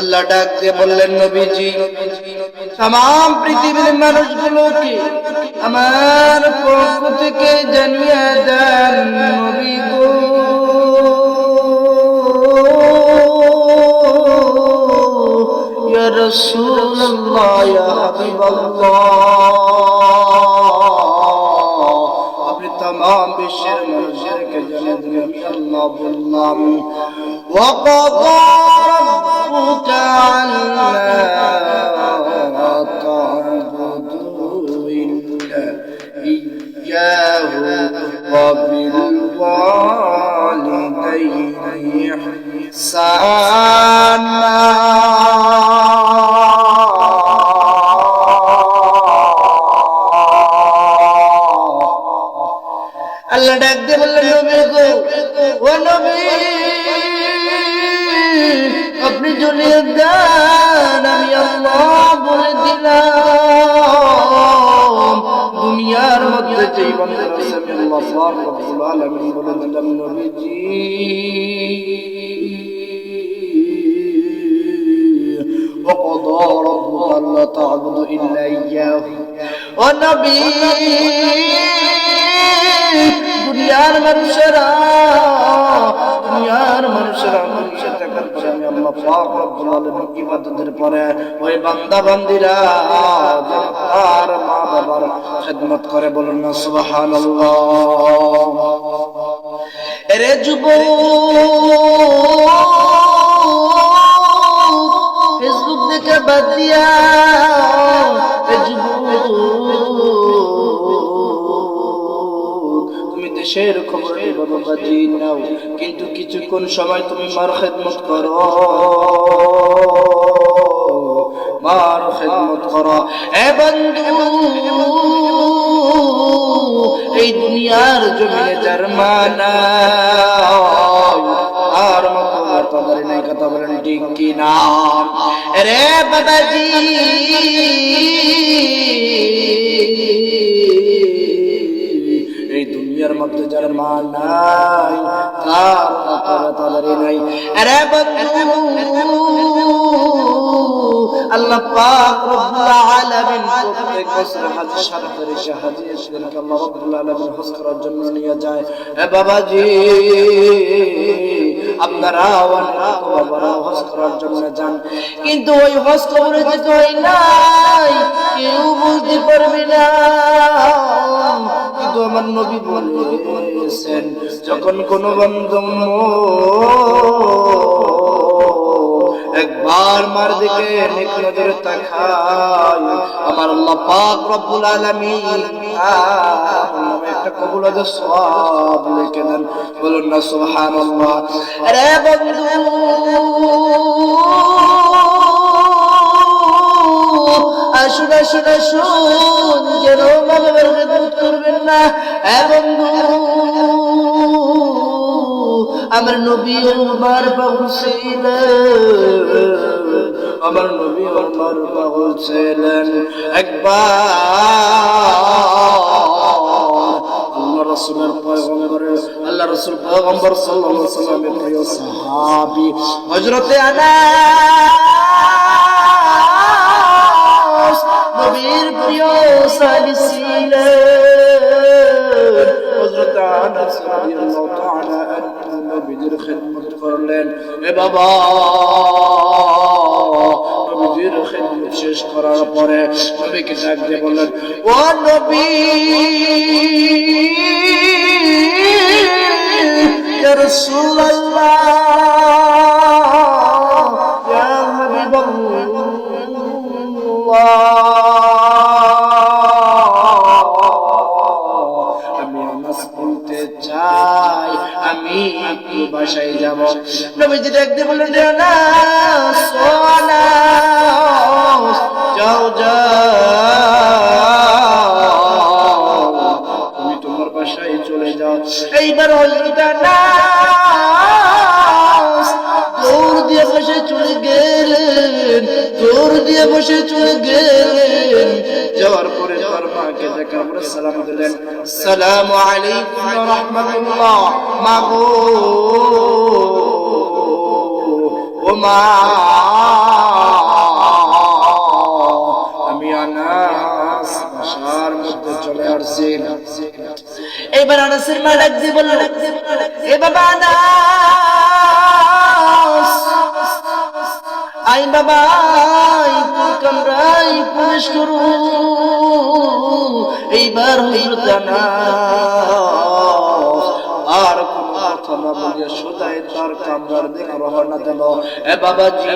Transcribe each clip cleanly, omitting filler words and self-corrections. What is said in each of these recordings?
আল্লাহ ডাক দিয়ে বললেন, নবীজি तमाम পৃথিবীর মানুষগুলোকে আমার পক্ষ থেকে জানিয়ে দেন, নবী গো ইয়া রাসূলুল্লাহ ইয়া হাবিবাল্লাহ, আপনি तमाम বিশ্বের মানুষদেরকে জানিয়ে দিন আমি আল্লাহ বললাম, ওয়াকাদা রাব্বুকা আল্লা إياه وبالوالدين إحسانا আল্লাহ ডাক দিয়ে বললেন, নবী গো ও নবী আপনি জানিয়ে দেন আমি আল্লাহ বলে দিলাম দুনিয়ার মধ্যে যেই বান্দা আছে আমি আল্লাহ পাক রব্বুল আলামিন বলে দিলাম, নবীজি وقضى ربك ألا تعبدوا إلا إياه ও নবী দুনিয়ার মানুষেরা মানুষের দেখার পরে আমি আল্লাহ পাক রব্বুল আলামিন ইবাদতের পরে ওই বান্দা বান্দীরা তার মা বাবার খিদমত করে, বলুন না সুবহানাল্লাহ। এরে যুবক ফেসবুক দেখে বাদ দিয়া, তুমি দেশের খবর বাবাজি নাও, কিন্তু কিছুক্ষণ সময় তুমি মার খেদমত করো, মার খেদমত করো। এ বন্ধু এই দুনিয়ার জমিনে যার মানা আর মতো তাদের নাই, কথা বলেন ঠিক কিনা? রে বাবাজি এই দুনিয়ার মধ্যে যার মা নাই তার তাদের নাই। রে বন্ধু আল্লাহ পাক রব্বুল আলামিন প্রত্যেক বছর হজ সাধের শাহাদিয়াতদেরকে আল্লাহ রব্বুল আলামিন হজ করার জন্য নিয়ে যায়। এ বাবাজি আপনারা বাবারা হজ করার জন্য যান, কিন্তু ওই হজ কবরে যেতে হয় নাই, কেউ বুঝতে পারবে না। কিন্তু আমার নবী বলেছেন যখন কোন বান্দা একবার মার দিকে নেক নজরে তাকায়, আমার আল্লাহ পাক রব্বুল আলামিন একটা কবুল আজ সওয়াব লিখে দেন, বলুন না সুবহানাল্লাহ। আরে বন্ধু আসুন আসুন আসুন, কেন মা বাবার খিদমত করবেন না? এ বন্ধু আমার নবী ওমর পাগল ছিলেন, আমার নবী ওমর পাগল ছিলেন। একবার আল্লাহ রাসূলের পয়গম্বর সাল্লাল্লাহু আলাইহি ওয়াসাল্লামের প্রিয় সাহাবী হযরতে আনাস নবীর প্রিয় সাহাবী ছিলেন। হযরতে আনাস রাদিয়াল্লাহু তাআলা আনহু নবীর খিদমত করলেন। এ বাবা নবীর খিদমত শেষ করার পরে নবীকে ডাক দিয়ে বললেন, ও নবী ইয়া রাসূলুল্লাহ ইয়া হাবিবাল্লাহ, আমি আনাস বলতে চাই আমি একটু বাসায় যাব। নবীজি ডাক দিয়ে বললেন, আনাস ও আনাস যাও যাও, তুমি তোমার বাসায় চলে যাও। এইবার হযরত আনাস দৌড় দিয়ে বসে চলে গেলেন, দৌড় দিয়ে বসে চলে গেলেন। যাওয়ার পরে তার মাকে দেখা করে সালাম দিলেন, আসসালামু আলাইকুম ওয়া রাহমাতুল্লাহ। মা গো ও মা আসছে। এইবার আনাসের মা ডাক দিয়ে বলল, এ বাবা আনাস, আই বাবা কামরায় প্রবেশ করু। এইবার হযরত আনাস আর কোন কথা না বলিয়া সোজাই তার কামরার দিকে রওনা দিল। এ বাবাজি,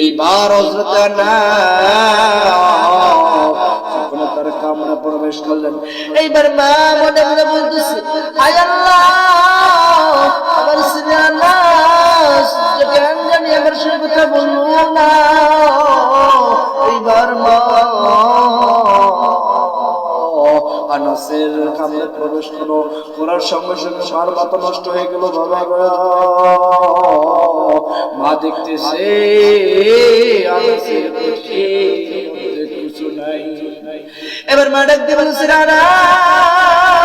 এইবার হযরত আনাস যখন তার কামরা প্রবেশ করলেন, এইবার মা মনে মনে বলতেছে, হায় আল্লাহ, আমার ছেলে আনাস কেন জানি আমার সঙ্গে কথা বললো না। এইবার মা আনাসের কামরে প্রবেশ করার সঙ্গে সঙ্গে মার মাথা নষ্ট হয়ে গেল। বাবা মা দেখতেছে আনাসের কিছু নাই। এবার মা ডাক দিয়ে বলছে, আনাস,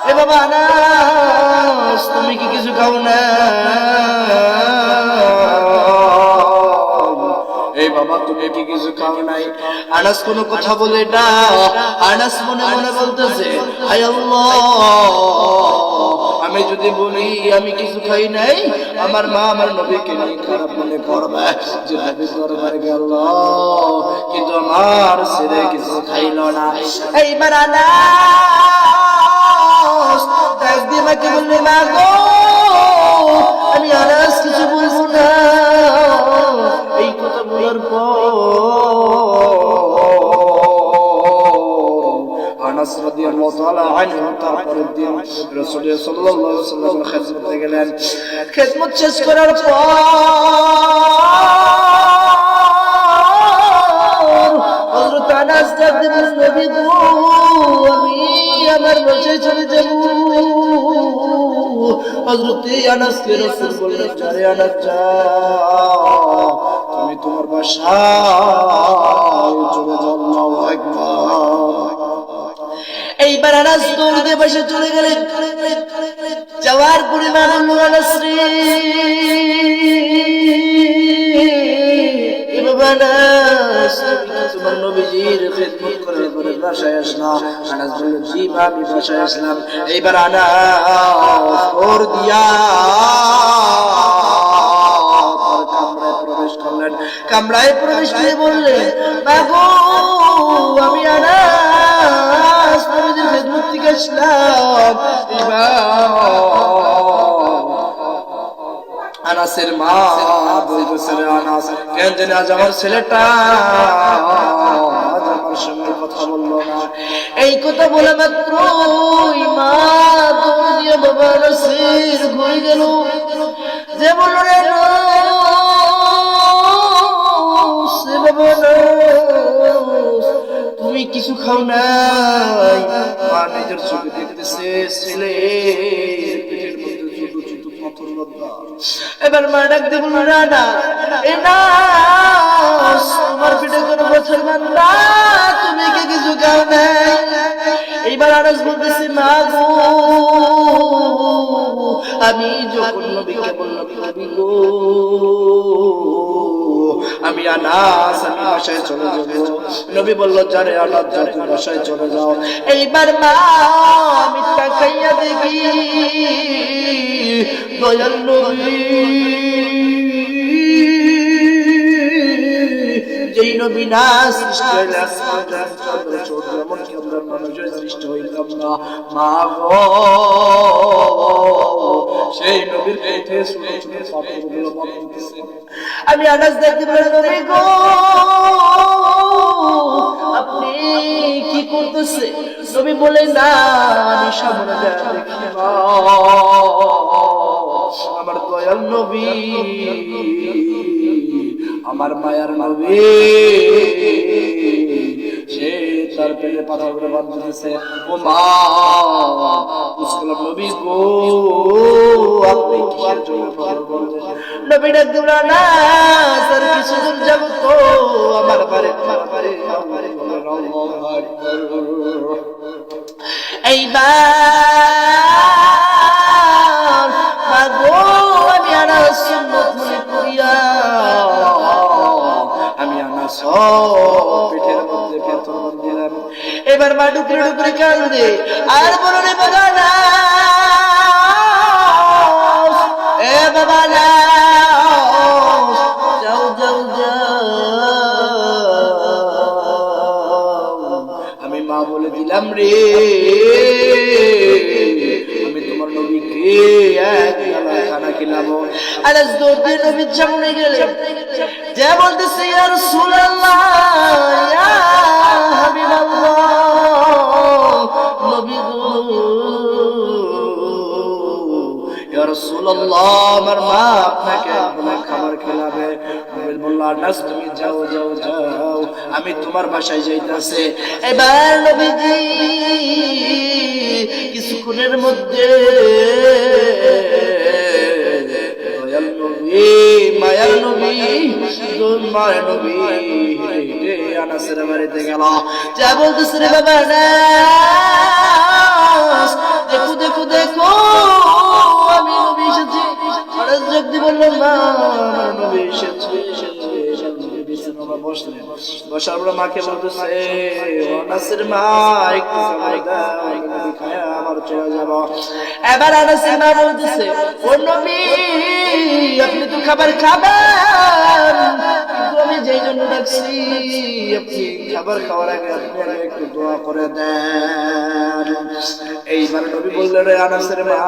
এ বাবা আনাস, তুমি কি কিছু খাও না? এই বাবা তুমি কি কিছু খাও নাই? আনাস কোনো কথা বলে না। আনাস মনে মনে বলতেছে, হায় আল্লাহ, আমি যদি বলি আমি কিছু খাই নাই, আমার মা আমার নবীকে নিয়ে খারাপ মনে করবে যে নবী দরবারে গেল, কিন্তু আমার ছেলে কিছু খাইল না। এইবার আনাস ডাক দিয়ে মাকে বললে, মা গো, আমি আনাস কিছু বলবো না। এই কথা বলার আনাস রাদিয়াল্লাহু তাআলা আনহু তারপরের দিন রাসূল সাল্লাল্লাহু আলাইহি ওয়াসাল্লামের খিদমতে গেলেন। খিদমত শেষ করার পর হযরত আনাস বললেন, নবী গো, আমি আমার বাসায় চলে যাব। হযরত আনাসকে রাসূল বললেন, আরে আনাস যাও, তুমি তোমার বাসায় চলে যাও। আল্লাহু আকবার। এইবার আনাস দৌড় দিয়ে বসে চলে গেলেন। যাওয়ার পরে মা বলল, আনাস রে, তোমার নবীজির খিদমত করার পরে বাসায় আসলা? আনাস বলল, জি মা, আমি বাসায় আসলাম। এইবার আনাস দৌড় দিয়া কামরায় প্রবেশ করলেন। কামরায় প্রবেশ করে বললেন, মা গো, আমি আনাস নবীজির খিদমত থেকে আসলাম। আনাসের মা বলতেছে, আনাস, কেন জানি আজ আমার ছেলেটা আজ আমার সঙ্গে কথা বললো না। এই কথা বলে মাত্র মা দৌড় দিয়ে বাবা আনাসের ঘুরে গেল, যে বলল, রে তুমি কিছু খাও নাই? মা নিজের চোখে দেখতেছে ছেলে পেটের মধ্যে ছোট ছোট পাথর বাঁধা। এবার মা ডাক দিয়ে বলল, না, তোমার পেটে কোনো পাথর বাঁধা, তুমি কি কিছু খাও নাই? এইবার আনাস বলতেছে, মা গো, আমি যখন নবীকে বললাম, নবী গো, আমি আনাস, আমি বাসায় চলে যাব। নবী বলল, যারে আনাস, যা, তুমি বাসায় চলে যাও। এইবার মা আমি তাকাইয়া দেখি দয়াল নবী, যেই নবী না সৃষ্টি হইলে মানুষের সৃষ্টি হইতাম না। মা গো, সেই নবীর পেটে ছোট ছোট পাথরগুলো বাঁধতেছে। আমি আনাস দেখতে পেলাম, নবী গো, আপনি কি করতেছে? নবী বলে, না, আমি সামনে দেখি আমার দয়াল নবী, আমার মায়ার নবী, সে তার পেটে পাথরগুলো বাঁধতেছে। ও মা, নবী গো, আপনি কিসের জন্য পাথর বাঁধতেছেন? নবী ডাক দিল, না স্যার, কিছুদিন যাব তো আমার বাড়ি। এইবার মাগো, আমি আনাস সুন্নত মনে করিয়া আমি আনাস এবার মা ডুকরে ডুকরে কান্দে আর বলো রে বাবা না, এ বাবা না, যাও যাও যাও। আমি মা বলে দিলাম রে, আমি তোমার নবীকে এক বেলা খানা খিলাবো। আনাস দৌড় দিয়ে নবীর সামনে গেলে যা বলতেছে, ইয়া রাসূলুল্লাহ, ইয়া হাবিবাল্লাহ, নবী গো, ইয়া রাসূলুল্লাহ, আমার মা আপনাকে একবেলা খাবার খেলাবে। নবী বলল, আনাস তুমি যাও যাও যাও, আমি তোমার বাসায় যাইতাছি। এবার নবীজি কিছুক্ষণের মধ্যে মায়ার নবী মায়ের নবী আনাসের বাড়িতে গেল। যা বলতেছে, রে বাবা আনাস, দেখো দেখো দেখো, আমি নবী এসেছি। আনাস জলদি বলল, মা আমার নবী এসেছে। বসলেন, বসার পর মাকে বলতেছে, আনাসের মা একটু খাবার দাও, নবী খায়া আবার চলে যাব। এবার আনাসের মা বলতেছে, ও নবী, আপনি তো খাবার খাবেন, কিন্তু আমি যেই জন্য ডাকছি, আপনি খাবার খাওয়ার আগে আপনি একটু দোয়া করে দেন। এইবার নবী বললেন, রে আনাসের মা,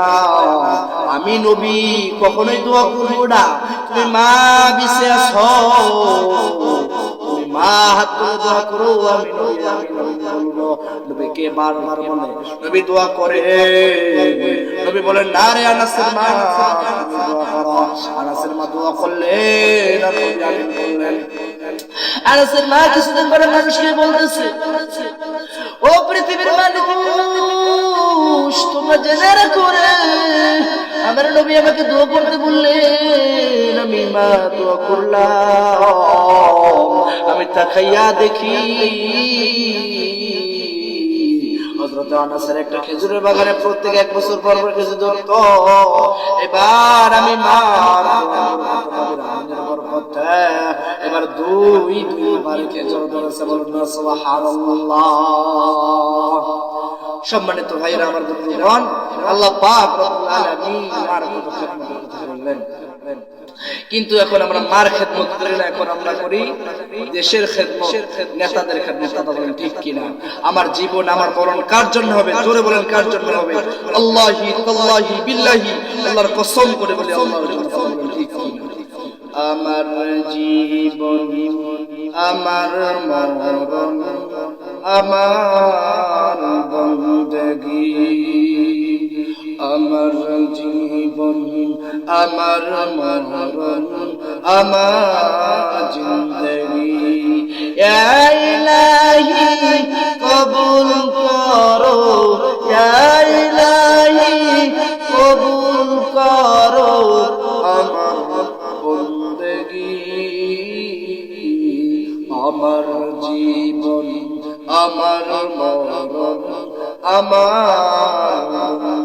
আমি নবী কখনোই দোয়া করবো না, তুমি মা বিছে আছো, মা হাত তুলে দোয়া করো, আমি নবী বলবো। নবীকে বারবার বলে, নবী দোয়া করে। নবী বলেন, না রে আনাসের মা, তুমি দোয়া করো। আনাসের মা দোয়া করলেন, আর নবী আমিন বললেন। আনাসের মা কিছুদিন পরে মানুষকে বলতেছে, ও পৃথিবীর মানুষ, তোমরা জেনে রাখো রে, আমার নবী আমাকে দোয়া করতে বললেন, আমি মা দোয়া করলাম, আমি তা খাইয়া দেখি হযরত আনাসের একটা খেজুরের বাগানে প্রত্যেক 1 বছর পর পর খেজুর ধরতো। এবার আমি মার বরকতে এবার দুইবার খেজুর ধরেছে। বলুন না সুবহানাল্লাহ। সম্মানিত ভাইরা আমার বন্ধুগণ, আল্লাহ পাক রব্বুল আলামিন মার কত খেদমত করলেন। কিন্তু এখন আমরা মার খেদমত করি না, এখন আমরা করি দেশের খেদমত, নেতাদের খেদমত। কথা বলেন ঠিক কিনা? আমার জীবন আমার মরণ কার জন্য হবে? জোরে বলেন কার জন্য হবে? আল্লাহি তাল্লাহি বিল্লাহি, আল্লাহর কসম করে বলি আল্লাহর জন্য। বলেন ঠিক কিনা? আমার জীবন আমার মরণ আমার বন্দেগী, আমার জীবন আমার মরণ আমার জিন্দেগি। ইয়া ইলাহি কবুল করো, ইয়া ইলাহি কবুল করো আমার বন্দেগি। আমার জীবন আমার মরণ আমার